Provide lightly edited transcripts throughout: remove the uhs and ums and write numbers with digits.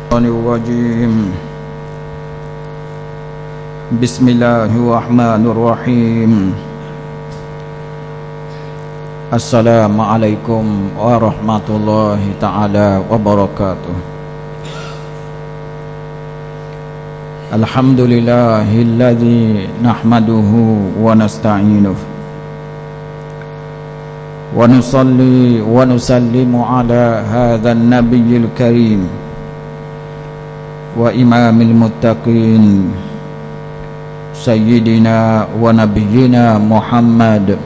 Bismillahirrahmanirrahim. Bismillahirrahmanirrahim. Assalamualaikum warahmatullahi ta'ala wabarakatuh. Alhamdulillahilladzi nahmaduhu wa nasta'inuhu wa nusalli wa nusallimu ala hadzal nabiyil karim wa imamil muttaqin sayyidina wa nabiyyina Muhammad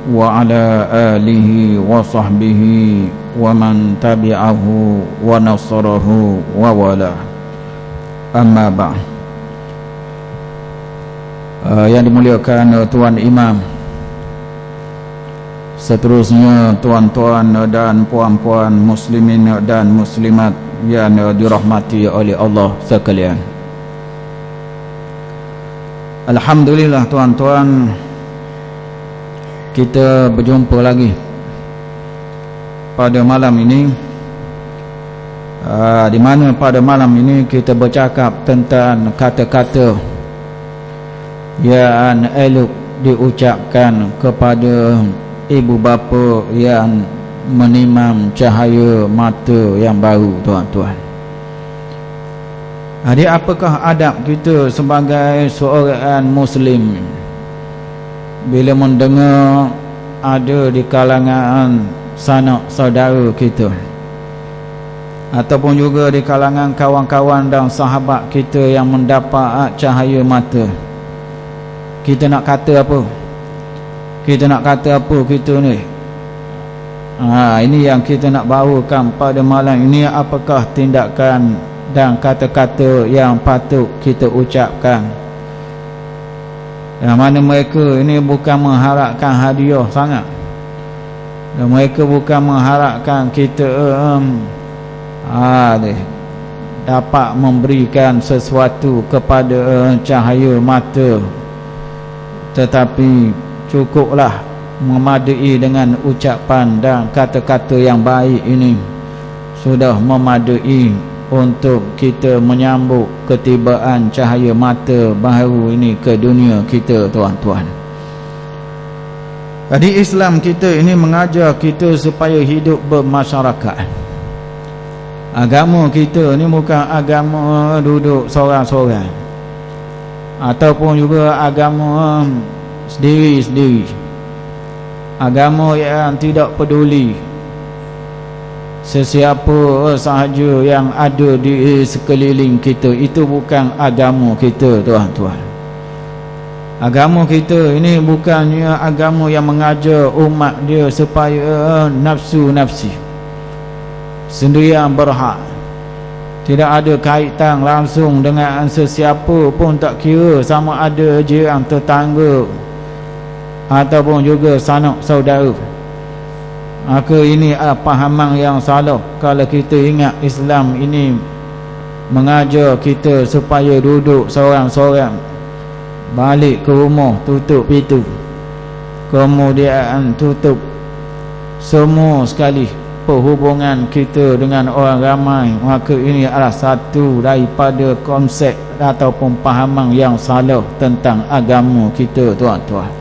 wa ala alihi wa sahbihi wa man tabi'ahu wa nasarahu wa wala. Amma ba'd. Yang dimuliakan Tuan Imam, seterusnya tuan-tuan dan puan-puan muslimin dan muslimat yang dirahmati oleh Allah sekalian. Alhamdulillah tuan-tuan, kita berjumpa lagi pada malam ini, di mana pada malam ini kita bercakap tentang kata-kata yang elok diucapkan kepada ibu bapa yang menimam cahaya mata yang baru, tuan-tuan. Jadi apakah adab kita sebagai seorang muslim bila mendengar ada di kalangan sanak saudara kita ataupun juga di kalangan kawan-kawan dan sahabat kita yang mendapat cahaya mata? Kita nak kata apa? Kita nak kata apa kita ni? Ini yang kita nak bawakan pada malam ini. Apakah tindakan dan kata-kata yang patut kita ucapkan? Yang mana mereka ini bukan mengharapkan hadiah sangat, dan mereka bukan mengharapkan kita dapat memberikan sesuatu kepada cahaya mata, tetapi cukuplah memadai dengan ucapan dan kata-kata yang baik ini sudah memadai untuk kita menyambut ketibaan cahaya mata baru ini ke dunia kita, tuan-tuan. Jadi Islam kita ini mengajar kita supaya hidup bermasyarakat. Agama kita ini bukan agama duduk seorang-seorang ataupun juga agama sendiri-sendiri, agama yang tidak peduli sesiapa sahaja yang ada di sekeliling kita. Itu bukan agama kita, tuan-tuan. Agama kita ini bukannya agama yang mengajar umat dia supaya nafsu-nafsi sendirian berhak, tidak ada kaitan langsung dengan sesiapa pun, tak kira sama ada jiran tetangga ataupun juga sanak saudara. Maka ini adalah pahaman yang salah kalau kita ingat Islam ini mengajar kita supaya duduk seorang-seorang, balik ke rumah tutup pintu, kemudian tutup semua sekali perhubungan kita dengan orang ramai. Maka ini adalah satu daripada konsep ataupun pahaman yang salah tentang agama kita, tuan-tuan.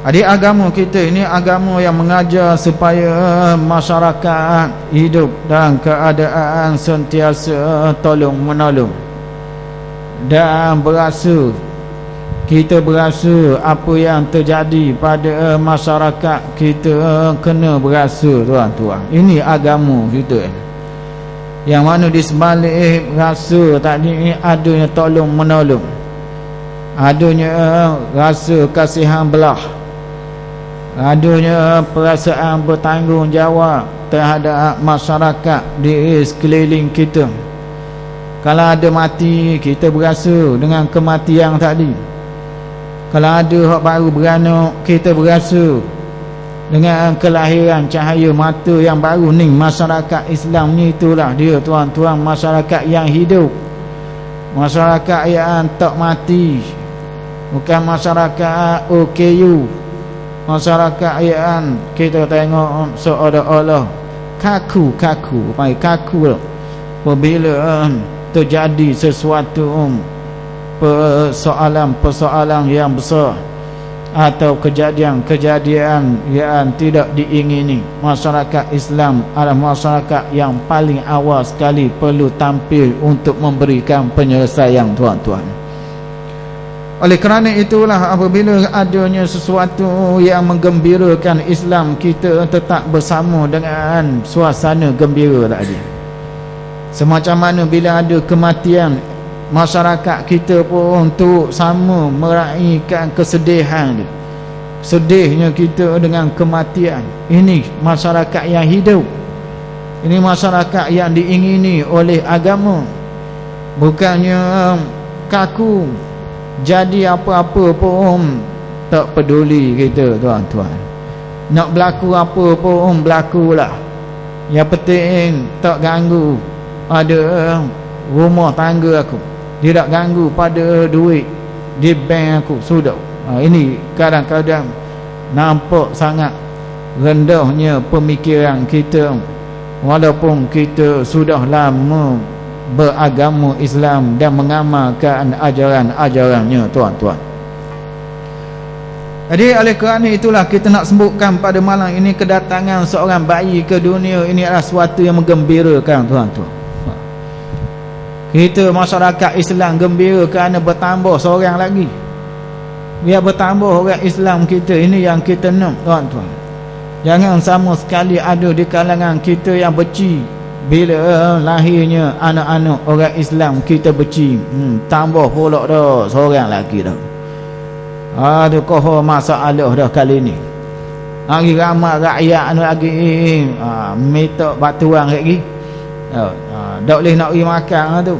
Jadi agama kita ini agama yang mengajar supaya masyarakat hidup dalam keadaan sentiasa tolong menolong, dan kita berasa apa yang terjadi pada masyarakat kita kena berasa, tuan-tuan. Ini agama kita, yang mana di sebalik rasa tadi adanya tolong menolong, adanya rasa kasihan belah, adanya perasaan bertanggungjawab terhadap masyarakat di sekeliling kita. Kalau ada mati, kita berasa dengan kematian tadi. Kalau ada hak baru beranak, kita berasa dengan kelahiran cahaya mata yang baru ni. Masyarakat Islam ni itulah dia, tuan-tuan, masyarakat yang hidup, masyarakat yang tak mati, bukan masyarakat OKU, masyarakat yang kita tengok seolah-olah kaku, panggil kaku lah. apabila terjadi sesuatu persoalan yang besar atau kejadian yang tidak diingini, masyarakat Islam adalah masyarakat yang paling awal sekali perlu tampil untuk memberikan penyelesaian, tuan-tuan. Oleh kerana itulah apabila adanya sesuatu yang menggembirakan Islam, kita tetap bersama dengan suasana gembira tadi. Semacam mana bila ada kematian, masyarakat kita pun untuk sama meraihkan kesedihan dia. Sedihnya kita dengan kematian. Ini masyarakat yang hidup. Ini masyarakat yang diingini oleh agama. Bukannya kaku, jadi apa-apa pun tak peduli kita, tuan-tuan. Nak berlaku apa pun berlakulah. Yang penting tak ganggu ada rumah tangga aku, tidak ganggu pada duit di bank aku, sudah. Ini kadang-kadang nampak sangat rendahnya pemikiran kita, walaupun kita sudah lama beragama Islam dan mengamalkan ajaran-ajarannya, tuan-tuan. Jadi oleh kerana itulah kita nak sebutkan pada malam ini, kedatangan seorang bayi ke dunia ini adalah sesuatu yang menggembirakan, tuan-tuan. Kita masyarakat Islam gembira kerana bertambah seorang lagi. Biar bertambah orang Islam kita, ini yang kita nak, tuan-tuan. Jangan sama sekali ada di kalangan kita yang benci bila lahirnya anak-anak orang Islam, kita benci. Tambah pula dah seorang lagi dah. Ada kohor masalah dah kali ni. Hari ramai rakyat lagi minta batuan lagi. Tak boleh nak pergi makan lah tu.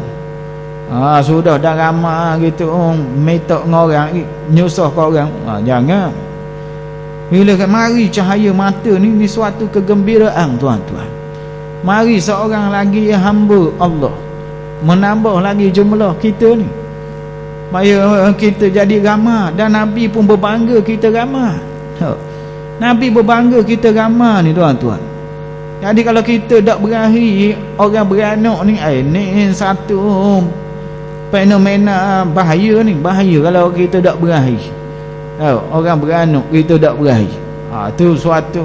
Sudah dah ramai gitu, minta ngorang, nyusah ke orang. Jangan. Bila mari cahaya mata ni suatu kegembiraan, tuan-tuan. Mari seorang lagi yang hamba Allah, menambah lagi jumlah kita ni. Maya kita jadi ramai, dan Nabi pun berbangga kita ramai. Nabi berbangga kita ramai ni, tuan-tuan. Jadi kalau kita tak berakhir orang beranak ni, ni satu fenomena bahaya ni. Bahaya kalau kita tak berakhir. Orang beranak kita tak berakhir. Tu suatu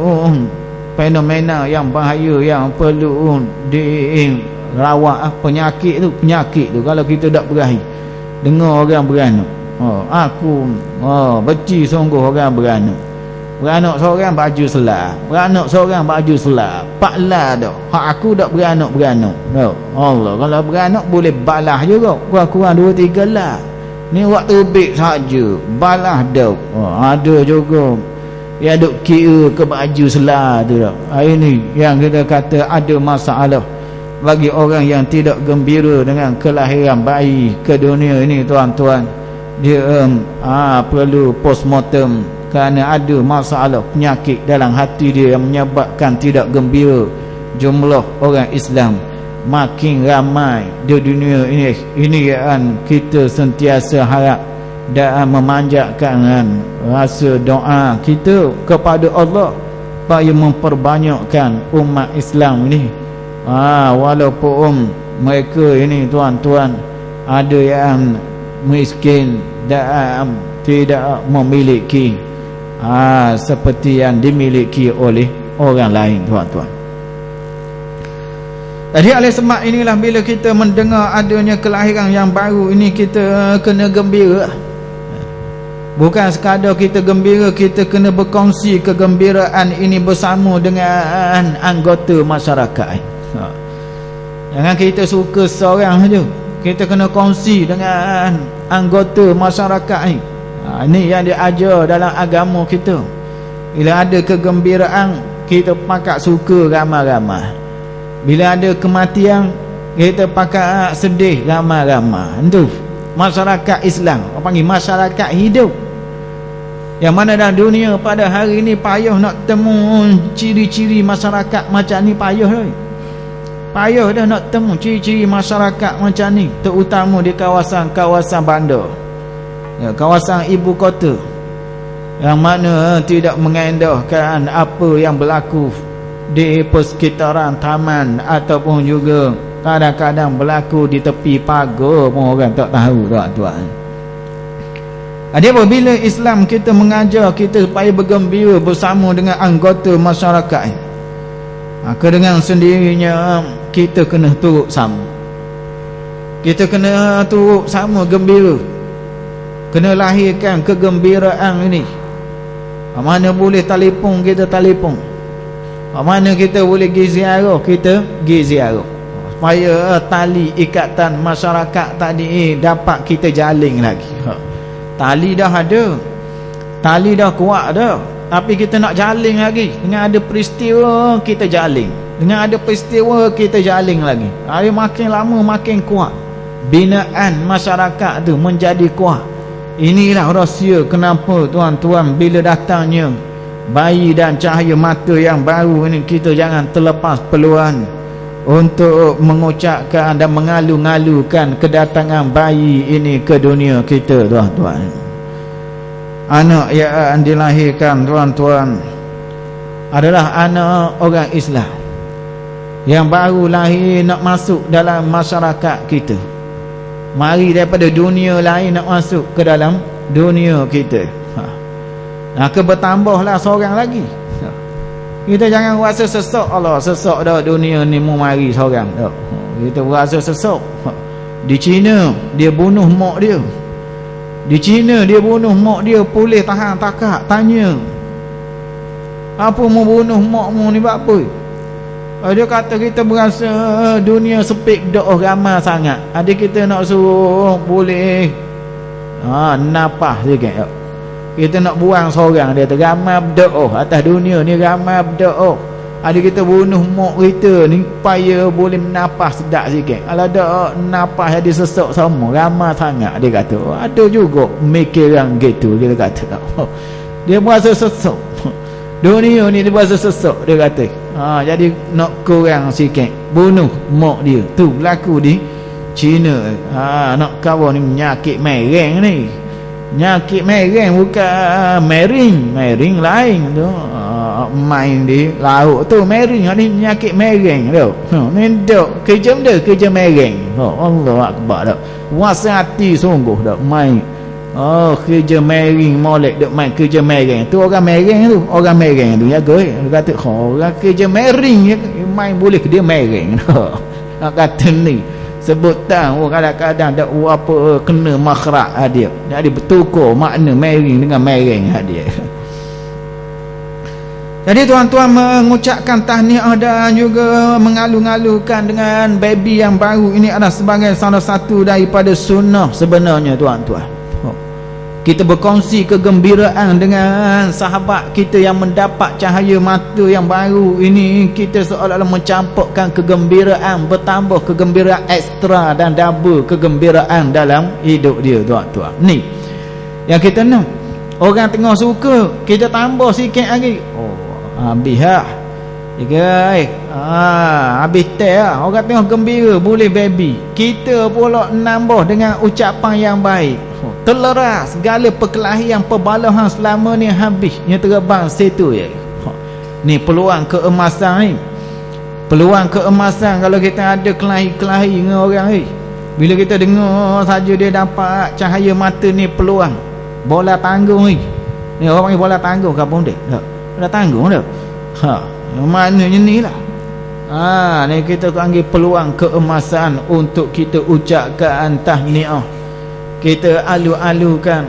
fenomena yang bahaya, yang perlu dirawat. Penyakit tu kalau kita tak berakhir. Dengar orang beranak, aku benci sungguh orang beranak. Beranak seorang baju selah, beranak seorang baju selah, paklah dah. Hak aku tak beranak. Allah, kalau beranak boleh balah juga, kurang-kurang 2-3 lah. Ni waktu big saja balah dah. Ada juga yang duk kira ke baju selah tu dah. Ini yang kita kata ada masalah bagi orang yang tidak gembira dengan kelahiran bayi ke dunia ini, tuan-tuan. Dia perlu postmortem kerana ada masalah penyakit dalam hati dia yang menyebabkan tidak gembira. Jumlah orang Islam makin ramai di dunia ini. Ini yang kita sentiasa harap dan memanjatkan rasa doa kita kepada Allah supaya memperbanyakkan umat Islam ini. Walaupun mereka ini, tuan-tuan, ada yang miskin dan tidak memiliki seperti yang dimiliki oleh orang lain, tuan-tuan. Jadi oleh sebab inilah bila kita mendengar adanya kelahiran yang baru ini, kita kena gembira. Bukan sekadar kita gembira, kita kena berkongsi kegembiraan ini bersama dengan anggota masyarakat. Jangan kita suka seorang saja, kita kena kongsi dengan anggota masyarakat ni. Ini yang diajar dalam agama kita. Bila ada kegembiraan, kita pakat suka ramai-ramai. Bila ada kematian, kita pakat sedih ramai-ramai. Itu masyarakat Islam, orang panggil masyarakat hidup. Yang mana dalam dunia pada hari ini payah nak temu ciri-ciri masyarakat macam ni, payah dah. Payah dah nak temu ciri-ciri masyarakat macam ni, terutama di kawasan-kawasan bandar, kawasan ibu kota, yang mana tidak mengendahkan apa yang berlaku di persekitaran taman ataupun juga kadang-kadang berlaku di tepi pagar pun orang tak tahu, tuan-tuan. Dia apabila Islam kita mengajar kita supaya bergembira bersama dengan anggota masyarakat, maka dengan sendirinya kita kena turut sama. Kita kena turut sama gembira, kena lahirkan kegembiraan ini. Mana boleh telefon, kita telefon. Mana kita boleh pergi ziarah, kita pergi ziarah, supaya tali ikatan masyarakat tadi dapat kita jalin lagi. Tali dah ada, tali dah kuat dah, tapi kita nak jalin lagi. Dengan ada peristiwa kita jalin, dengan ada peristiwa kita jalin lagi. Hari makin lama makin kuat, binaan masyarakat tu menjadi kuat. Inilah rahsia kenapa tuan-tuan bila datangnya bayi dan cahaya mata yang baru ini, kita jangan terlepas peluang untuk mengucapkan dan mengalu-ngalukan kedatangan bayi ini ke dunia kita, tuan-tuan. Anak yang dilahirkan, tuan-tuan, adalah anak orang Islam yang baru lahir nak masuk dalam masyarakat kita. Mari daripada dunia lain nak masuk ke dalam dunia kita. Bertambahlah seorang lagi. Kita jangan rasa sesak, Allah sesak dah dunia ni mu mari seorang dah. Kita rasa sesak. Di China dia bunuh mak dia. Di China dia bunuh mak dia, polis tahan takak tanya, apa mu bunuh mak mu ni buat apa? Dia kata kita berasa dunia sepik doh ramai sangat. Ada kita nak suruh boleh napah sikit. Kita nak buang seorang, dia ramai berdoa atas dunia ni, ramai berdoa. Ada kita bunuh mak kita ni supaya boleh menapas sedap sikit. Kalau tak napas jadi sesak sama, ramai sangat. Dia kata ada juga mikir yang gitu. Dia kata dia berasa sesak dunia ni, dia berasa sesak. Dia kata jadi nak kurang sikit, bunuh mak dia. Tu berlaku di China. Nak kawan ni penyakit mereng ni. Nyakit mereng bukan mering lain tu. Main di laut tu mering, ni nyakit mereng tu. Ni dok kerja benda, kerja mereng. Allah akbar dak. Wasati sungguh dak main. Kerja mering molek dok main kerja mereng. Tu orang mereng tu, orang mereng tu jaga. Dia kata orang kerja mering main boleh ke dia mereng. Nak kata ni sebutan kadang-kadang tak apa kena makhraj dia. Jadi bertukar makna mering dengan mereng dia. Jadi tuan-tuan mengucapkan tahniah dan juga mengalu-ngalukan dengan baby yang baru ini adalah sebagai salah satu daripada sunnah sebenarnya, tuan-tuan. Kita berkongsi kegembiraan dengan sahabat kita yang mendapat cahaya mata yang baru ini. Kita seolah-olah mencampurkan kegembiraan, bertambah kegembiraan ekstra dan double kegembiraan dalam hidup dia, tuan-tuan. Ni yang kita nak. Orang tengah suka, kita tambah sikit lagi. Habis lah. Habis teh lah. Orang tengah gembira, boleh baby. Kita pula nambah dengan ucapan yang baik. Teleras segala perkelahian perbalahan selama ni habisnya terbang situ je. Ni peluang keemasan ni. Peluang keemasan kalau kita ada kelahi-kelahi dengan orang ni. Bila kita dengar saja dia dapat cahaya mata ni peluang. Bola tanggung ni. Ni orang panggil bola tanggung ke pun dia? Tak. Bola tanggung dah. Maknanya ni lah. Ni kita panggil peluang keemasan untuk kita ucapkan tahniah. Kita alu-alukan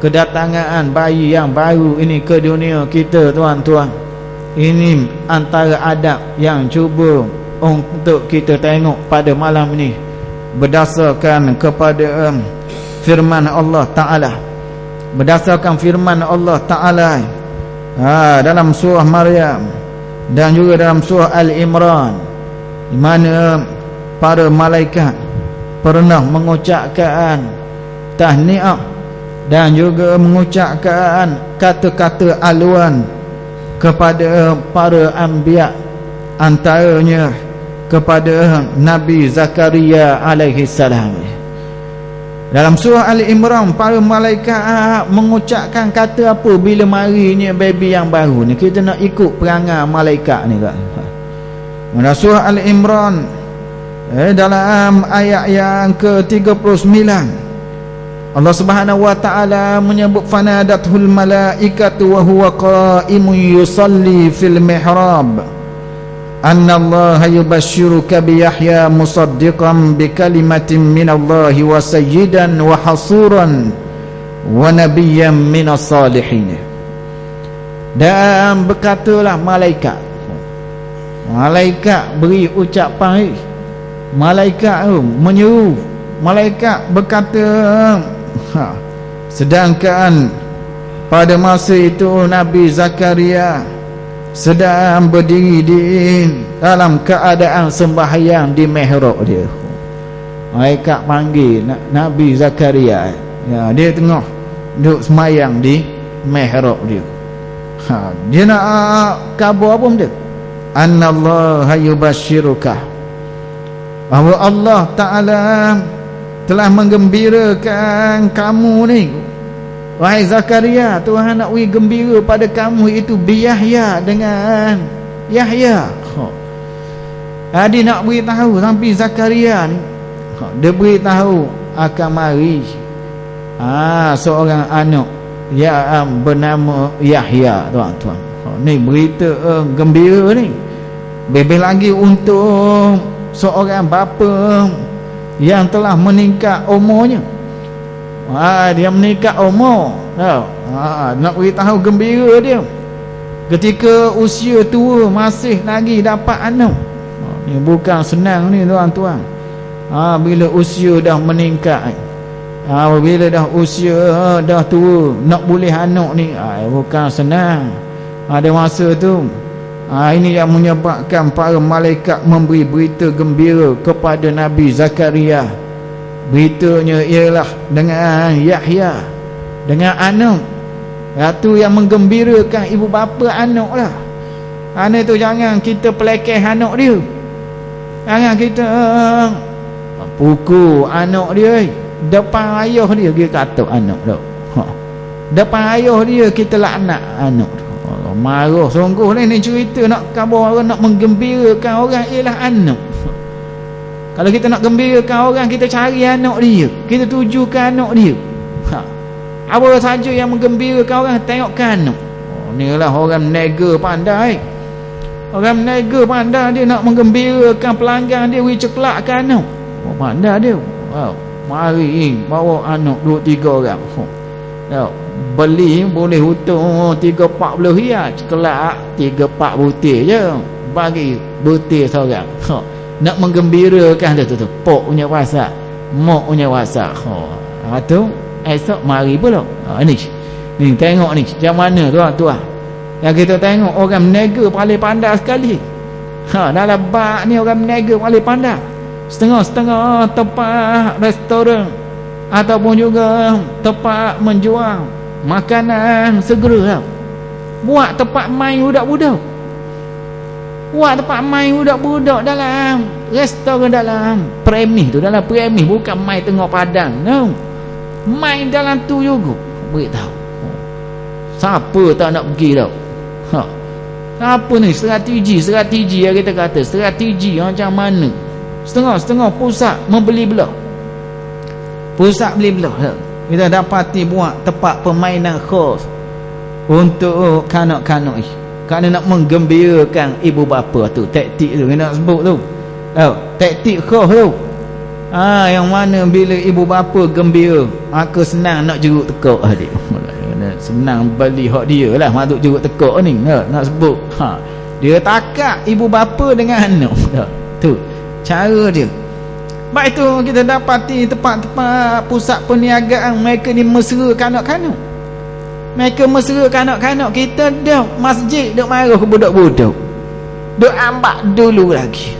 kedatangan bayi yang baru ini ke dunia kita, tuan-tuan. Ini antara adab yang cuba untuk kita tengok pada malam ini, berdasarkan kepada firman Allah Ta'ala. Berdasarkan firman Allah Ta'ala dalam surah Maryam dan juga dalam surah Al-Imran, di mana para malaikat pernah mengucapkan tahniah dan juga mengucapkan kata-kata aluan kepada para anbiya, antaranya kepada Nabi Zakaria alaihi salam. Dalam surah Al-Imran, para malaikat mengucapkan kata apa bila marinya baby yang baru ni? Kita nak ikut perangai malaikat ni kan. Dalam surah Al-Imran Dalam ayat yang ke-39 Allah Subhanahu wa taala menyebut fanadathul malaikatu wa huwa qa'imun yusalli fil mihrab anna Allah yubashshiruka bi Yahya musaddiqan bi kalimatin min Allah wa sayyidan wa hasuran wa nabiyyan minas salihin. Dan berkatalah malaikat beri ucapan, malaikat menyeru, malaikat berkata, sedangkan pada masa itu Nabi Zakaria sedang berdiri di dalam keadaan sembahyang di mihrab dia. Malaikat panggil Nabi Zakaria, ya, dia tengah duduk sembahyang di mihrab dia. Dia nak khabar apa dia? Annallaha yubashshiruka, bahawa Allah Ta'ala telah menggembirakan kamu ni, wahai Zakaria, Tuhan nak beri gembira pada kamu itu bi Yahya, dengan Yahya. Dia nak beritahu sampai Zakaria ni, dia beritahu akan mari seorang anak yang bernama Yahya, tuan-tuan. Ni berita gembira ni. Lebih lagi untuk seorang bapa yang telah meningkat umurnya. Dia meningkat umur, nak beritahu gembira dia ketika usia tua masih lagi dapat anak. Ni bukan senang ni, tuan-tuan. Bila usia dah meningkat, bila dah usia dah tua, nak boleh anak ni bukan senang. Ada masa tu, ini yang menyebabkan para malaikat memberi berita gembira kepada Nabi Zakaria. Beritanya ialah dengan Yahya, dengan anak. Itu yang menggembirakan ibu bapa anak lah. Anak tu jangan kita pelekeh anak dia, jangan kita pukul anak dia depan ayah dia. Dia kata anak tu, depan ayah dia kita laknat anak tu. Marah sungguh ni cerita nak khabar orang, nak menggembirakan orang ialah anak. Kalau kita nak gembirakan orang, kita cari anak dia, kita tujukan anak dia. Apa saja yang menggembirakan orang, tengokkan anak. Inilah orang menega pandai. Orang menega pandai, dia nak menggembirakan pelanggan dia, beri ceklakkan anak. Pandai dia. Mari bawa anak 2-3 orang. Beli boleh hutang 3-4 riyal, kelak 3-4 butir je, bagi butir seorang. Nak menggembirakan dia tu pok punya puasa, mok punya puasa. Tu esok mari pula. Ni tengok ni macam mana tuan-tuan. Yang kita tengok orang menega paling pandai sekali. Dalam bak ni orang menega paling pandai. Setengah-setengah tempat restoran ataupun juga tempat menjual makanan segera, buat tempat main budak-budak, buat tempat main budak-budak dalam restoran, dalam premis tu, dalam premis, bukan main tengah padang, no, main dalam tu juga. Beritahu siapa tak nak pergi tau. Apa ni strategi yang kita kata, strategi macam mana setengah-setengah pusat membeli belah, pusat beli belah, kita dapati buat tempat permainan khas untuk kanak-kanak ni, kerana nak menggembirakan ibu bapa tu. Taktik tu kita nak sebut tu, taktik khas tu. Yang mana bila ibu bapa gembira, maka senang nak jeruk tekak dia. Senang beli hak dia lah, masuk jeruk tekak ni, nak sebut. Dia takak ibu bapa dengan anak. Tu cara dia. Baik itu kita dapati tempat-tempat pusat perniagaan, mereka ni mesra kanak-kanak. Mereka mesra kanak-kanak. Kita dah masjid duk marah ke budak-budak, duk ambak dulu lagi.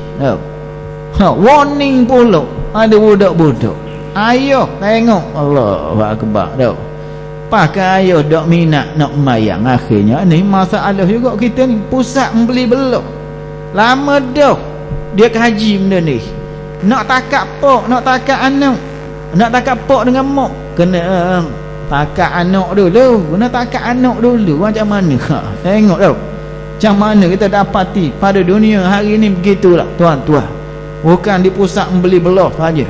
Warning pula ada budak-budak. Ayah tengok, Allahu Akbar dah. Pakai ayah duk minat nak mayang. Akhirnya ni masalah juga kita ni, pusat membeli belok. Lama dah dia kaji benda ni. Nak takak pok, nak takak anak, nak takak pok dengan mak, kena takak anak dulu, kena takak anak dulu. Macam mana? Tengok tau macam mana kita dapati pada dunia hari ni. Begitulah tuan-tuan. bukan di pusat membeli belah saja,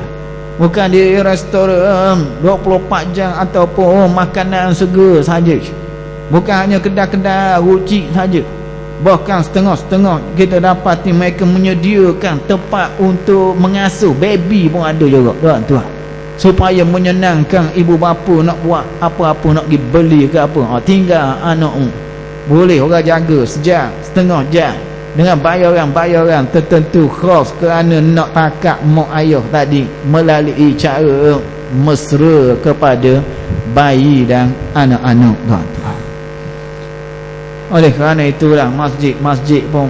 bukan di restoran 24 jam ataupun makanan segera saja, bukan hanya kedai-kedai rucik saja. Bahkan setengah-setengah kita dapati mereka menyediakan tempat untuk mengasuh baby pun ada juga, tuan-tuan, supaya menyenangkan ibu bapa nak buat apa-apa, nak pergi beli ke apa, tinggal anak boleh orang jaga sejam, setengah jam dengan bayaran tertentu khas kerana nak takak mak ayah tadi melalui cara mesra kepada bayi dan anak-anak, tuan-tuan. Oleh kerana itulah masjid pun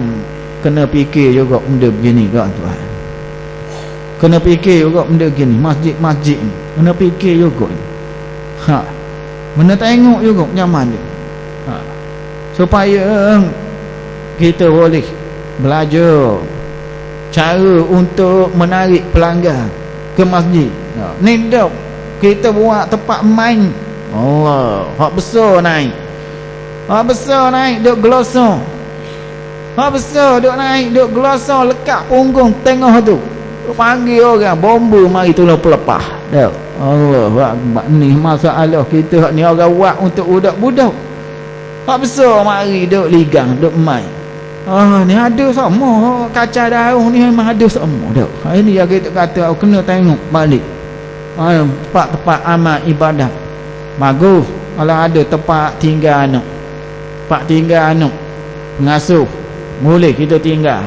kena fikir juga benda begini, tuan-tuan. Kena fikir juga benda begini. Masjid ni kena fikir juga. Kena tengok juga macam mana. Supaya kita boleh belajar cara untuk menarik pelanggan ke masjid. Ni dah kita buat tempat main. Allah, hak besar naik. Hak besar naik duk gelosor. Hak besar duk naik duk gelosor lekat punggung tengah tu. Panggil orang bomba mari tolong pelepah. Dah. Allah Akbar. Ni masalah kita hak ni orang buat untuk budak-budak. Hak besar mari duk ligang duk main. Ni ada semua kaca daun ni memang ada semua dah. Ini yang kita kata kena tengok balik. Tempat-tempat amal ibadat. Bagus kalau ada tempat tinggal anak. Pak tinggal anak pengasuh boleh kita tinggal,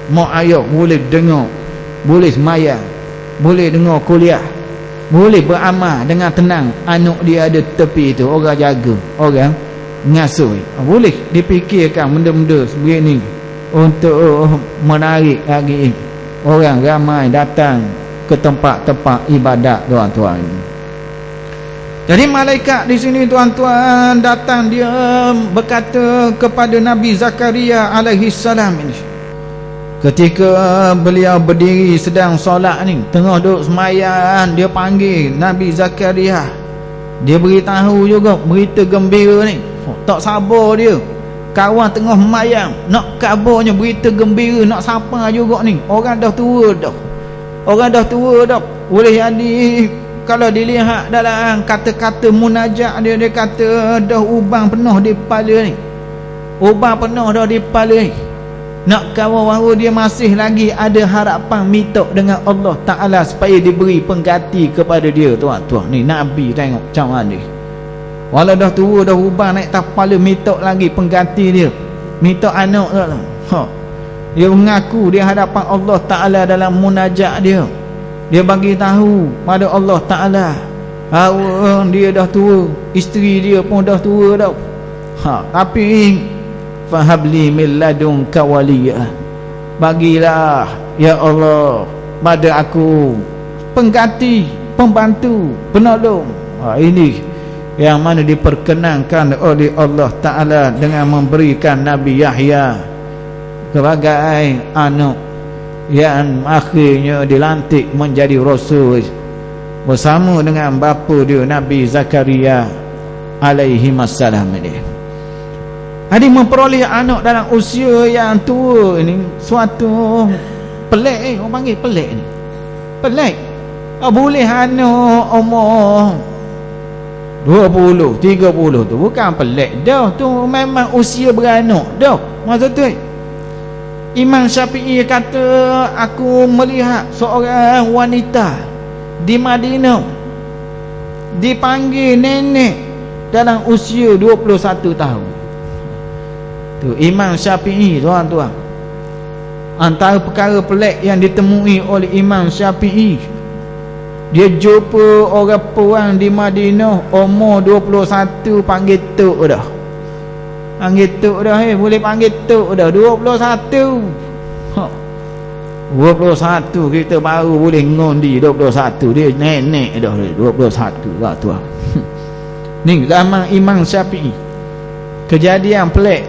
mak ayah boleh dengar, boleh semayang, boleh dengar kuliah, boleh beramal dengan tenang. Anak dia ada tepi itu, orang jaga, orang ngasuh. Boleh dipikirkan benda-benda sebegini untuk menarik lagi orang ramai datang ke tempat-tempat ibadat, tuan-tuan. Jadi malaikat di sini, tuan-tuan, datang dia berkata kepada Nabi Zakaria alaihi salam ini. Ketika beliau berdiri sedang solat ni, tengah duduk semayang, dia panggil Nabi Zakaria. Dia beritahu juga berita gembira ni. Tak sabar dia. Kawan tengah semayang, nak kabarnya berita gembira, nak sapa juga ni. Orang dah tua dah. Boleh jadi kalau dilihat dalam kata-kata munajat dia kata dah ubang penuh di kepala ni. Ubang penuh dah di kepala ni. Nak kawal bahawa dia masih lagi ada harapan minta dengan Allah Ta'ala supaya diberi pengganti kepada dia, tuan-tuan. Ni Nabi tengok macam mana. Walau dah tua, dah ubang naik tak kepala, minta lagi pengganti dia. Minta anak dia. Dia mengaku di hadapan Allah Ta'ala dalam munajat dia. Dia bagi tahu pada Allah Ta'ala dia dah tua, isteri dia pun dah tua dah. Tapi fahabli min ladunka waliya, bagilah ya Allah pada aku pengganti, pembantu, penolong. Ini yang mana diperkenankan oleh Allah Ta'ala dengan memberikan Nabi Yahya sebagai anak yang akhirnya dilantik menjadi Rasul bersama dengan bapa dia Nabi Zakaria alaihi wassalam ini. Jadi memperoleh anak dalam usia yang tua ini suatu pelik. Orang panggil pelik ni, pelik. Boleh anak umur 20, 30 tu bukan pelik dah, tu memang usia beranak dah. Maksud tu Imam Syafi'i kata, aku melihat seorang wanita di Madinah dipanggil nenek dalam usia 21 tahun. Tu Imam Syafi'i, tuan-tuan. Antara perkara pelik yang ditemui oleh Imam Syafi'i, dia jumpa orang perempuan di Madinah umur 21 panggil tok dah. Panggil tok dah, boleh panggil tok dah 21. 21 kita baru boleh ngondi 21, dia nenek dah 21 lah tuan. Ni zaman Imam Syafi'i. Kejadian pelik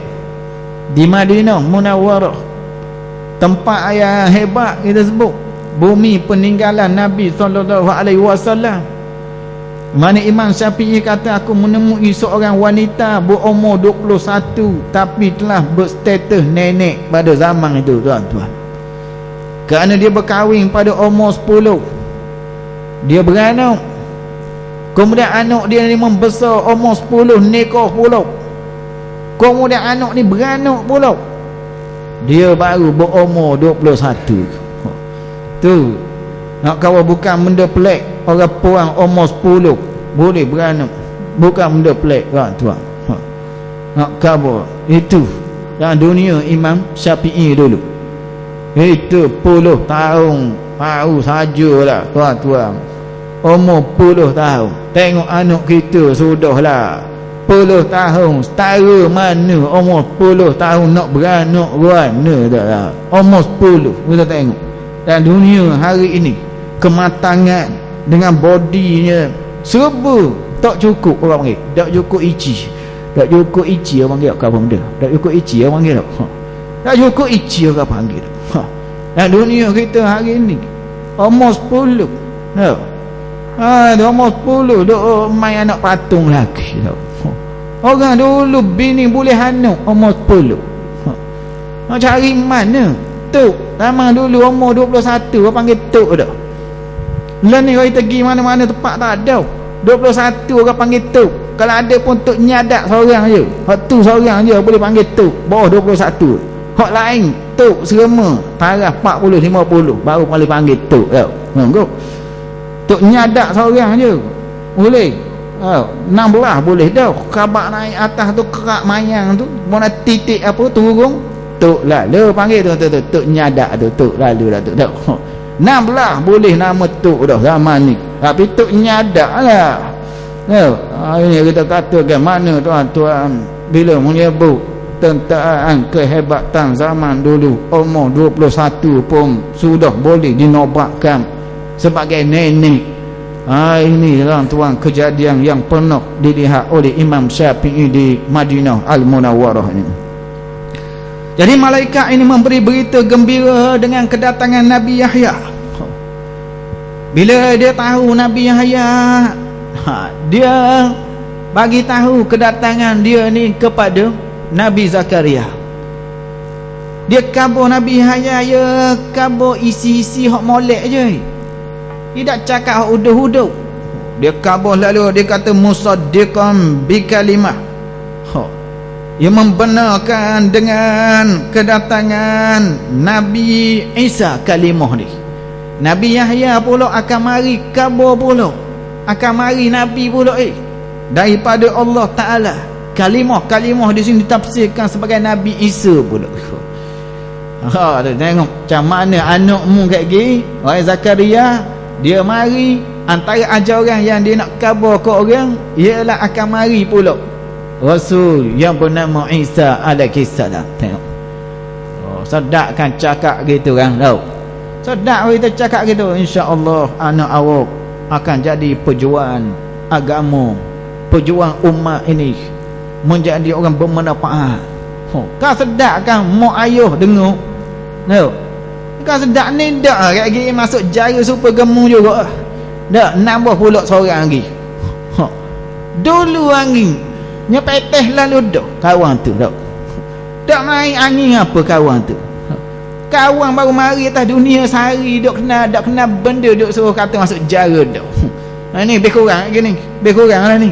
di Madinah Munawwarah, tempat yang hebat kita sebut, bumi peninggalan Nabi SAW. Mana Imam Syafi'i kata, aku menemui seorang wanita berumur 21 tapi telah berstatus nenek pada zaman itu, tuan-tuan. kerana dia berkahwin pada umur 10, dia beranak. Kemudian anak dia ni membesar umur 10, nikah pula. Kemudian anak ni beranak pula, dia baru berumur 21. Tu nak kawal bukan benda pelik. Orang perang umur 10 boleh beranak, bukan benda pelik tuan. Nak kawal itu dalam dunia Imam Syafi'i dulu. Itu 10 tahun baru sajalah tuan-tuan. Umur 10 tahun. Tengok anak kita sudahlah 10 tahun. Setara mana umur 10 tahun nak beranak warna dah lah. Umur 10 kita tengok. Dan dunia hari ini kematangan dengan bodinya serba tak cukup orang panggil. Tak cukup ici. Tak cukup ici orang panggil apa benda. Tak cukup ici orang panggil tak. Tak cukup ici orang panggil. Dan dunia kita hari ini umur 10. Nah. Dia umur 10 duk main anak patung lagi. Orang dulu bini boleh anak umur 10. Nak cari mana? Tok. Zaman dulu umur 21 orang panggil tok dah. Lah ni kalau kita pergi mana-mana tempat tak ada. 21 orang panggil tok. Kalau ada pun tok nyadak seorang je. Hak tu seorang je boleh panggil tok. Bawah 21. Hak lain tok serema taraf 40 50 baru boleh panggil tok tau. Ngok. Tok nyadak seorang je boleh. 16 boleh dah. Kabak naik atas tu kerak mayang tu, mana titik apa turun tok lalu panggil tu tok nyadak tu tok lalu dah tok. 16 boleh nama tok dah zaman ni. Tapi tok nyadak lah. Ini kita katakan mana tuan-tuan bila menyebut tentang kehebatan zaman dulu, umur 21 pun sudah boleh dinobatkan sebagai nenek. Ini tuan-tuan kejadian yang pernah dilihat oleh Imam Syafi'i di Madinah Al-Munawwarah ini. Jadi malaikat ini memberi berita gembira dengan kedatangan Nabi Yahya. Bila dia tahu Nabi Yahya, dia bagi tahu kedatangan dia ni kepada Nabi Zakaria. Dia kabur Nabi Yahya, ya kabur isi-isi hak molek je. Dia tak cakap hak uduh-uduh. Dia kabur lalu dia kata musaddiqan bi kalimah. Ia membenarkan dengan kedatangan Nabi Isa kalimah ni. Nabi Yahya pula akan mari kabur pula. Akan mari Nabi pula daripada Allah Ta'ala. Kalimah di sini ditafsirkan sebagai Nabi Isa pula. Tengok macam mana anakmu kat gini, orang Zakaria, dia mari antara ajaran yang dia nak kabur ke orang ialah akan mari pula Rasul yang bernama Isa alaihi salam. Tengok. Sedap kan cakap gitu kan tau. Sedap kita cakap gitu, insya-Allah anak awak akan jadi pejuang agama, pejuang umat ini menjadi orang bermanfaat. Kan sedap kan mak ayah dengar. Tengok. Kan sedap ni dak kat gigi masuk jara super gemu juga. Dak nambah pula seorang lagi. Dulu angin nyepeteh lalu dak kawan tu dak. Dak main angin apa kawan tu. Kawan baru mari atas dunia sehari dak kena benda dak suruh kata masuk jara dak. Ni lebih kurang gini. Lebih kurang lah ni.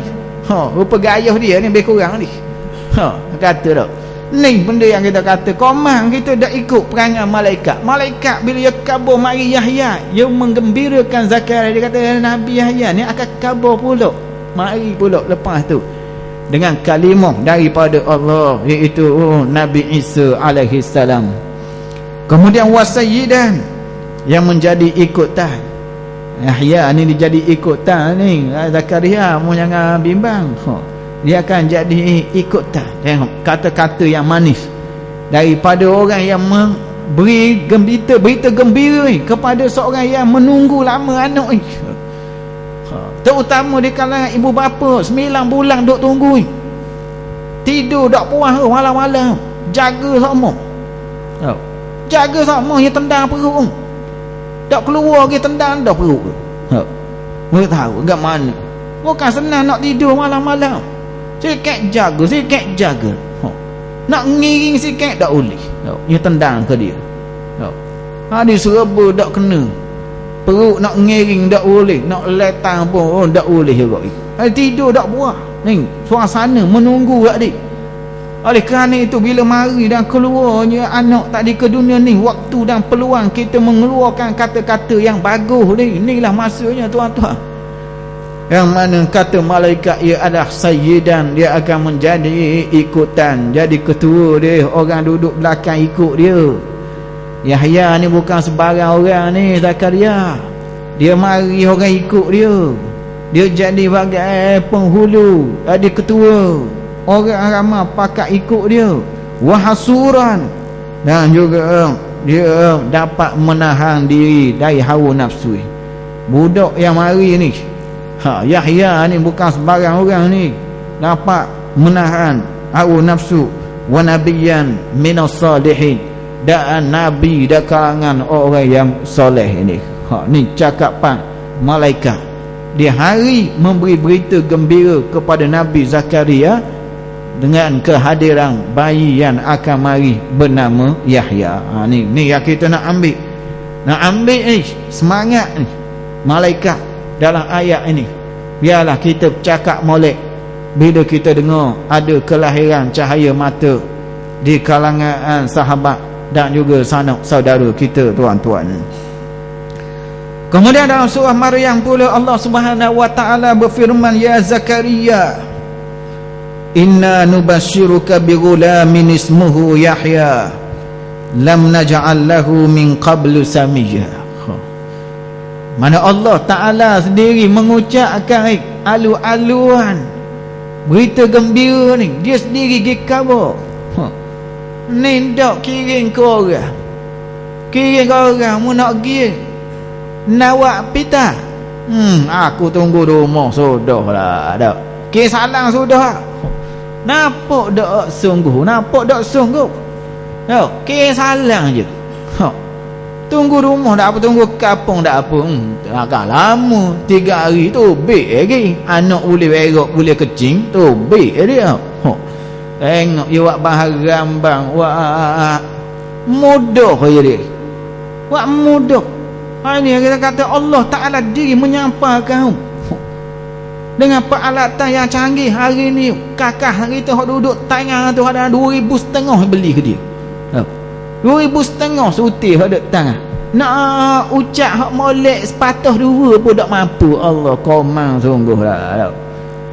Rupa gayah dia ni lebih kurang ni. Kata dak. Ni benda yang kita kata komang kita dah ikut perangai malaikat. Malaikat bila dia kabur mari Yahya, dia menggembirakan Zakaria. Dia kata Nabi Yahya ni akan kabur pula, mari pula lepas tu dengan kalimah daripada Allah, iaitu Nabi Isa alaihi salam. Kemudian wasayyidan yang menjadi ikutan. Yahya ni dia jadi ikutan ni. Zakaria mu jangan bimbang. Dia akan jadi ikutan. Tengok kata-kata yang manis daripada orang yang memberi berita gembira kepada seorang yang menunggu lama anak ni. Terutama di kalangan ibu bapa 9 bulan duk tunggu ni. Tidur tak puas malam-malam. Jaga sama. Jaga sama yang tendang perut. Tak keluar lagi tendang dah perut. Mereka tahu agak mana. Bukan senang nak tidur malam-malam. Sikit jaga. Nak ngiring sikit tak boleh. Dia tendang ke dia. Hadis serba tak kena. Perut nak ngering tak boleh, nak letang pun tak boleh juga. Tidur tak buah. Ni suasana menunggu kat dia. Oleh kerana itu bila mari dan keluarnya anak tadi ke dunia ni, waktu dan peluang kita mengeluarkan kata-kata yang bagus ni, inilah masanya tuan-tuan. Yang mana kata malaikat ia adalah sayyidan, dia akan menjadi ikutan, jadi ketua dia, orang duduk belakang ikut dia. Yahya ni bukan sebarang orang ni, Zakaria. Dia mari orang ikut dia. Dia jadi bagai penghulu, jadi ketua. Orang ramai pakat ikut dia. Wahasuran, dan juga dia dapat menahan diri dari hawa nafsu. Budak yang mari ni, Yahya ni bukan sebarang orang ni, dapat menahan hawa nafsu. Wa nabiyyan minas salihin, dan nabi dari kalangan orang yang soleh ini. Ni cakapan malaikat. Dia hari memberi berita gembira kepada Nabi Zakaria dengan kehadiran bayi yang akan mari bernama Yahya. Ni yang kita nak ambil. Nak ambil ni semangat ni malaikat dalam ayat ini. Biarlah kita bercakap molek bila kita dengar ada kelahiran cahaya mata di kalangan sahabat dan juga sanak saudara kita, tuan-tuan. Kemudian dalam surah Maryam pula Allah Subhanahu wa taala berfirman, ya Zakaria, inna nubashiruka bighulamin ismuhu Yahya lam naj'al lahu min qablu samiyya. Mana Allah Taala sendiri mengucapkan alu-aluan berita gembira ni, dia sendiri pergi khabar. Ni tak kirim ke orang, kirim ke orang mu nak pergi nawak pita. Aku tunggu di rumah sudah lah dak. Salang sudah. Nampak dak sungguh, nampak dak sungguh. Tau, salang je. Tunggu rumah dak apa, tunggu kampung dak apa. Agak lama 3 hari tu baik lagi. Anak boleh berak, boleh kecing tu baik dia. Tengok dia buat baharam bang. Wah mudah je dia. Wah mudah. Ini kita kata Allah Ta'ala diri menyampaikan dengan peralatan yang canggih hari ni. Kakak kita duduk tangan tu ada 2,500 beli ke dia. 2,500 suti ada tangan. Nak ucap hak molek sepatah 2 pun tak mampu. Allah komang sungguh lah.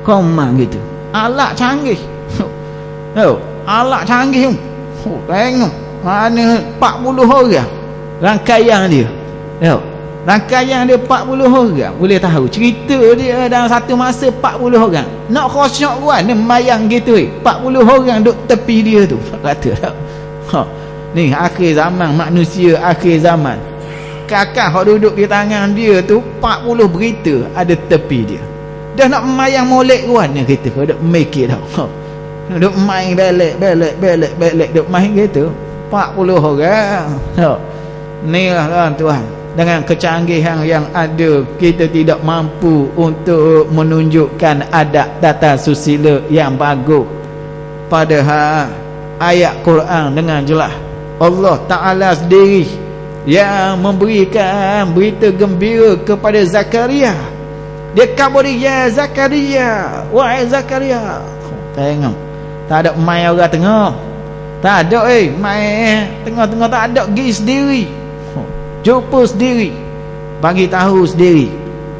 Komang gitu. Alat canggih. Alat canggih. Tengok mana 40 orang rangkaian dia. Rangkaian dia 40 orang. Boleh tahu cerita dia dalam satu masa 40 orang. Nak khosyok kuat ni mayang gitu 40 orang duduk tepi dia tu. Kata ni akhir zaman, manusia akhir zaman. Kakak hok duduk di tangan dia tu 40 berita ada tepi dia. Dah nak mayang molek kuat ni kita duduk make it tau. Duduk main belek duduk main gitu 40 orang. Ni lah tuan, dengan kecanggihan yang ada, kita tidak mampu untuk menunjukkan adab tata susila yang bagus. Padahal ayat Quran dengan jelas Allah Ta'ala sendiri yang memberikan berita gembira kepada Zakaria. Dia kabari, ya Zakaria, wahai Zakaria. Tengok, tak ada main orang tengah, tak ada main tengah-tengah, tak ada, pergi sendiri, jumpa sendiri, bagi tahu sendiri.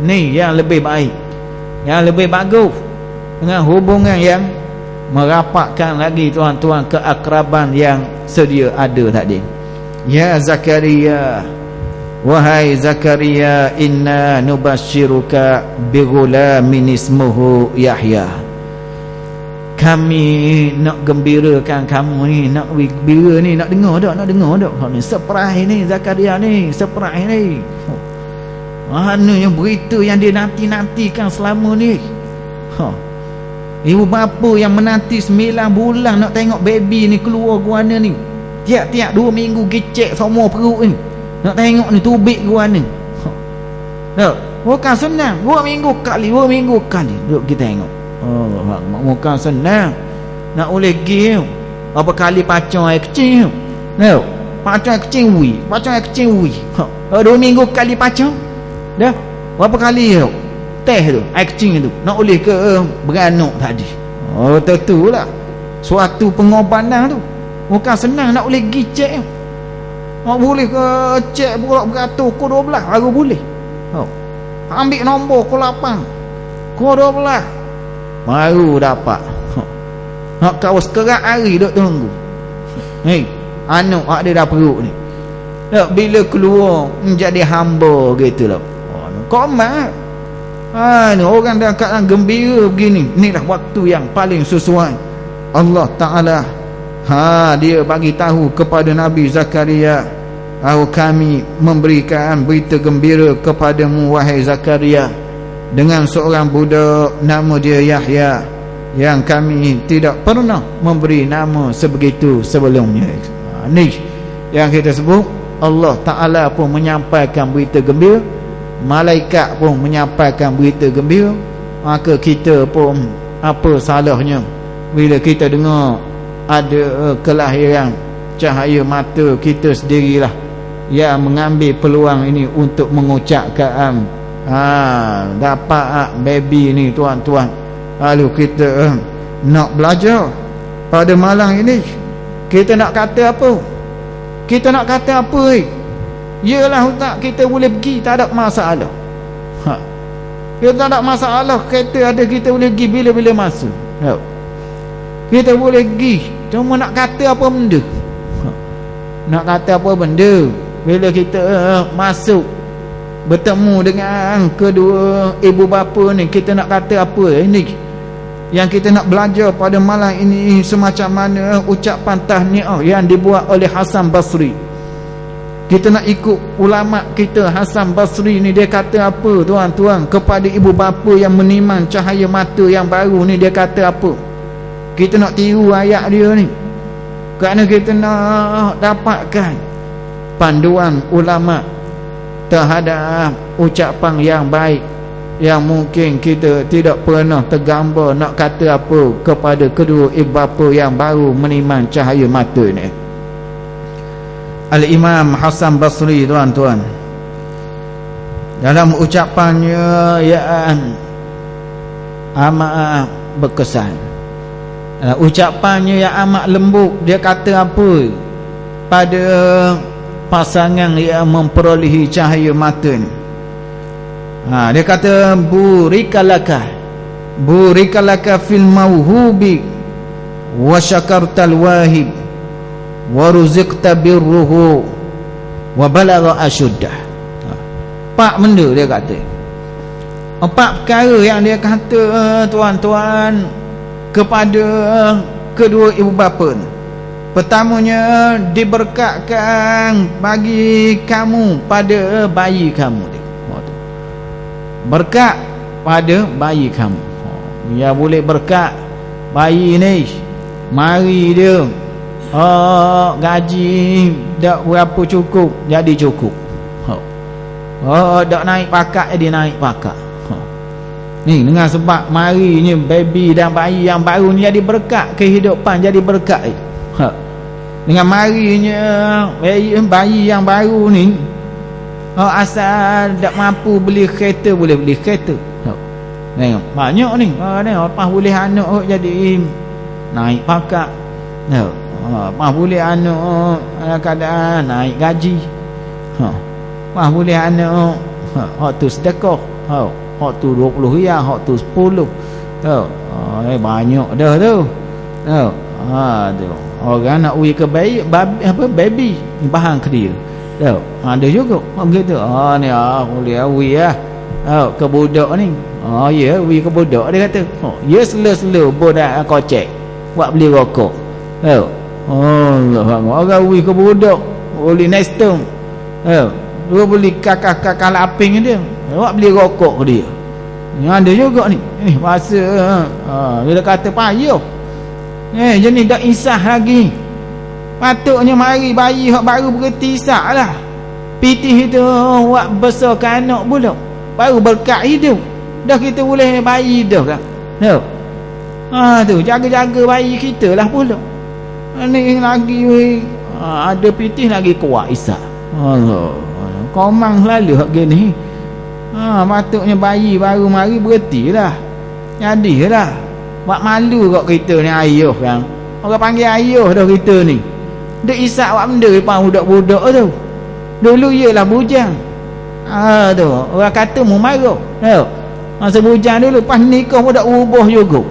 Ni yang lebih baik, yang lebih bagus, dengan hubungan yang merapatkan lagi tuan-tuan keakraban yang sedia ada tadi. Ya Zakaria, wahai Zakaria, inna nubashiruka bighulamin ismuhu Yahya. Kami nak gembirakan kamu ni, nak gembira ni, nak dengar tak, nak dengar tak. Ni surprise ni Zakaria ni, surprise ni. Maknanya berita yang dia nanti-nantikan selama ni. Ibu bapa yang menanti 9 bulan nak tengok baby ni keluar guana ni. Tiap-tiap 2 minggu gecek semua perut ni. Nak tengok ni tubik guana. Bukan senang. 2 minggu kali duduk kita tengok. Bukan senang. Nak boleh pergi berapa kali pacar air kecil. Pacang kecing ui, pacang kecing ui. 2 minggu kali pacang. Dah. Berapa kali tu? Teh tu, air kecing tu. Nak boleh ke beranak tadi. Oh, tentulah. Suatu pengorbanan tu. Bukan senang nak boleh pergi cek. Nak boleh ke cek pula beratur pukul 12 baru boleh. Ambil nombor pukul 8. Pukul 12 baru dapat. Nak kau sekerat hari duk tunggu. Hei, anak ada dah perut ni. Tak bila keluar menjadi hamba gitu lah. Komat. Orang dah keadaan gembira begini. Inilah waktu yang paling sesuai. Allah Ta'ala dia bagi tahu kepada Nabi Zakaria, kami memberikan berita gembira kepadamu wahai Zakaria dengan seorang budak nama dia Yahya yang kami tidak pernah memberi nama sebegitu sebelumnya. Ni yang kita sebut Allah Ta'ala pun menyampaikan berita gembira, malaikat pun menyampaikan berita gembira. Maka kita pun apa salahnya bila kita dengar ada kelahiran cahaya mata kita sendirilah yang mengambil peluang ini untuk mengucapkan dapat baby ni tuan-tuan. Lalu kita nak belajar pada malam ini. Kita nak kata apa? Kita nak kata apa? Yalah ustaz, kita boleh pergi, tak ada masalah. Kita tak ada masalah, kereta ada, kita boleh pergi bila-bila masa. Kita boleh pergi, cuma nak kata apa benda. Nak kata apa benda bila kita masuk bertemu dengan kedua ibu bapa ni, kita nak kata apa? Ini yang kita nak belajar pada malam ini, semacam mana ucapan tahniah yang dibuat oleh Hasan Basri. Kita nak ikut ulama kita. Hasan Basri ni dia kata apa tuan-tuan kepada ibu bapa yang meniman cahaya mata yang baru ni? Dia kata apa? Kita nak tiru ayat dia ni kerana kita nak dapatkan panduan ulama terhadap ucapan yang baik yang mungkin kita tidak pernah tergambar nak kata apa kepada kedua ibu bapa yang baru meniman cahaya mata ni. Al-Imam Hasan Basri tuan-tuan, dalam ucapannya yang amat berkesan, ucapannya yang amat lembut, dia kata apa pada pasangan yang memperolehi cahaya mata ni? Dia kata burikalaka fil mawhubi wa syakartal wahib wa ruziqta birruhu wa balagha asyuddah. 4 benda dia kata. 4 perkara yang dia kata tuan-tuan kepada kedua ibu bapa ni. Pertamanya, diberkatkan bagi kamu pada bayi kamu dia. Berkat pada bayi kamu. Ya boleh berkat bayi ni, mari dia gaji tak berapa cukup jadi cukup. Tak naik pakat jadi naik pakat. Ni dengan sebab marinya baby dan bayi yang baru ni jadi berkat kehidupan, jadi berkat. Dengan marinya bayi yang baru ni, asal tak mampu beli kereta boleh beli kereta. Tengok banyak ni. Lepas boleh anak jadi naik pakat. Lepas boleh anak kadang naik gaji. Lepas boleh anak hak tu sedekah. Hak tu 20 riyal, hak tu 10. Banyak dah tu. Tu orang nak pergi ke baby ni bahan ke dia. Ada juga begitu. Ni boleh pergi ke budak ni. Ya pergi ke budak, dia kata. Ya sela-sela budak kocek buat beli rokok. Orang pergi ke budak boleh nestum. Dia beli kakak laping dia, buat beli rokok ke dia. Ada juga ni. Masa dia kata payah. Jenis dah isah lagi. Patutnya mari bayi hak baru berhenti isah lah. Pitih itu buat besarkan anak pula, baru berkat hidup. Dah kita boleh bayi dah kan. Tu jaga-jaga bayi kita lah pula. Ni lagi ada pitih lagi kuat Isak. Allah, komang selalu hak gini. Patutnya bayi baru mari berhentilah. Jadilah. Buat malu kat kita ni ayuh kan. Orang panggil ayuh dah kita ni. Dek Isak buat benda depan budak-budak tu. Dulu ialah bujang. Tu orang kata mu marah. Tahu? Masa bujang dulu pas nikah pun dak ubah juga.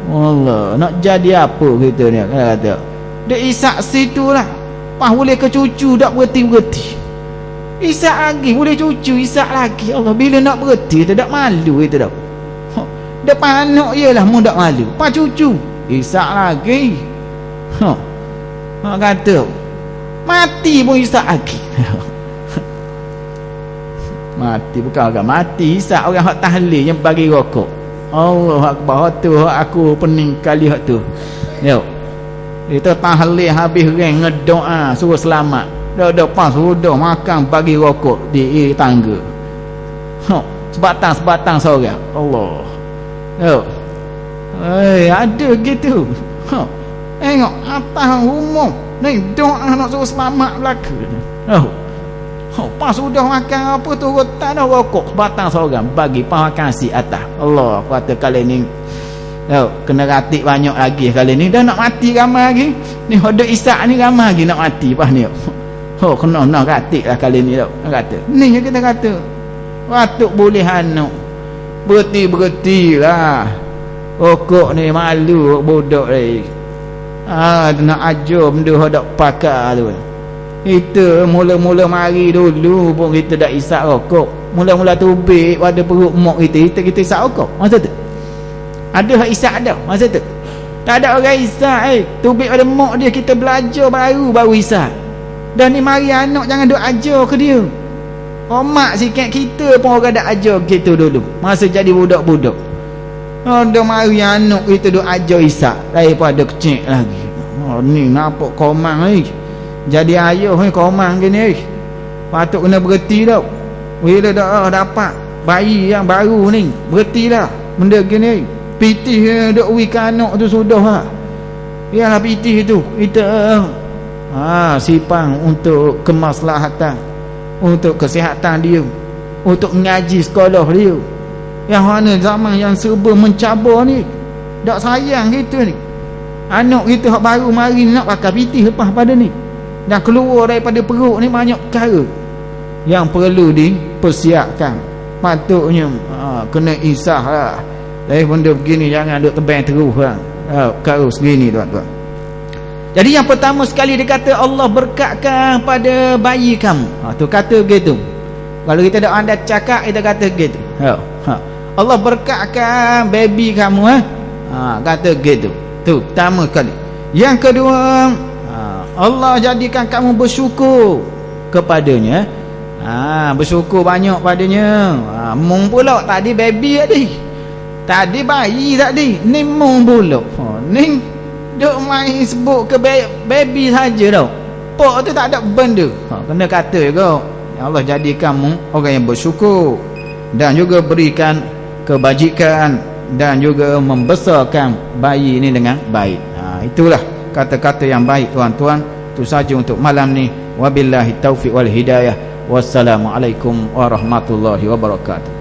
Allah, nak jadi apa kita ni kata. Dek Isak situlah. Pas boleh ke cucu dak berhenti-berhenti. Isak lagi boleh cucu Isak lagi. Allah, bila nak berhenti kita dak malu kita dak. Depan anak ialah mu dak malu. Pas cucu Isak lagi. Kata mati pun Isak lagi. Mati bukan orang mati Isak orang hak tahlil yang bagi rokok. Allah Akbar, tu aku pening kali hak tu. Yo. Kita tahlil habis reng ngedoa suruh selamat. Dah pas sudah makan bagi rokok di tangga. Sebatang seorang. Allah. Yo. Ada gitu. Tengok atas rumah ni doa nak suruh selamat belaka. Pas sudah makan apa tu tak ada rokok sebatang seorang bagi pas makan si atas. Allah kata kali ni kena ratik banyak lagi kali ni dah nak mati ramai lagi. Ni hodok Isak ni ramai lagi nak mati pas ni. Kena nak ratik lah kali ni kata. Ni kita kata patut boleh anak berhenti lah. Rokok ni malu bodoh ni. Nak ajar benda hodok pakar tu. Kita mula-mula mari dulu pun kita dah isap rokok. Mula-mula tubik pada perut mak kita isap rokok. Masa tu ada hak isap dah masa tu. Tak ada orang isap tubik pada mak dia, kita belajar baru isap. Dan ni mari anak jangan duk ajar ke dia. Mak sikit kita pun orang dah ajar kita dulu masa jadi budak-budak. Dah mari anak kita duk ajar isap daripada kecil lagi. Ni nampak komang ni. Jadi ayuh ni komang gini. Patut kena berhenti tau. Bila dah dapat bayi yang baru ni, berhentilah benda gini. Pitih duk wikan anak tu sudah lah. Biarlah pitih tu kita sipang untuk kemaslahatan, untuk kesihatan dia, untuk mengaji sekolah dia. Yang mana zaman yang serba mencabar ni, tak sayang kita ni. Anak kita hak baru mari nak pakai pitih lepas pada ni. Dah keluar daripada perut ni banyak perkara yang perlu dipersiapkan. Patutnya kena insah lah. Dari benda begini jangan duk tebang terus lah. Perkara segini tuan-tuan. Jadi yang pertama sekali dia kata Allah berkatkan pada bayi kamu. Tu kata begitu. Kalau kita dah anda cakap kita kata begitu. Allah berkatkan baby kamu kata begitu. Tu pertama kali. Yang kedua, Allah jadikan kamu bersyukur kepadanya. Bersyukur banyak padanya. Mung pula tadi baby tadi bayi tadi ni mung pula. Ni duk main sebut ke baby saja tau. Pok tu tak ada benda. Kena kata juga Allah jadikan kamu orang yang bersyukur dan juga berikan kebajikan dan juga membesarkan bayi ini dengan baik. Itulah kata-kata yang baik tuan-tuan. Itu saja untuk malam ni. Wabillahi taufiq wal hidayah. Wassalamualaikum warahmatullahi wabarakatuh.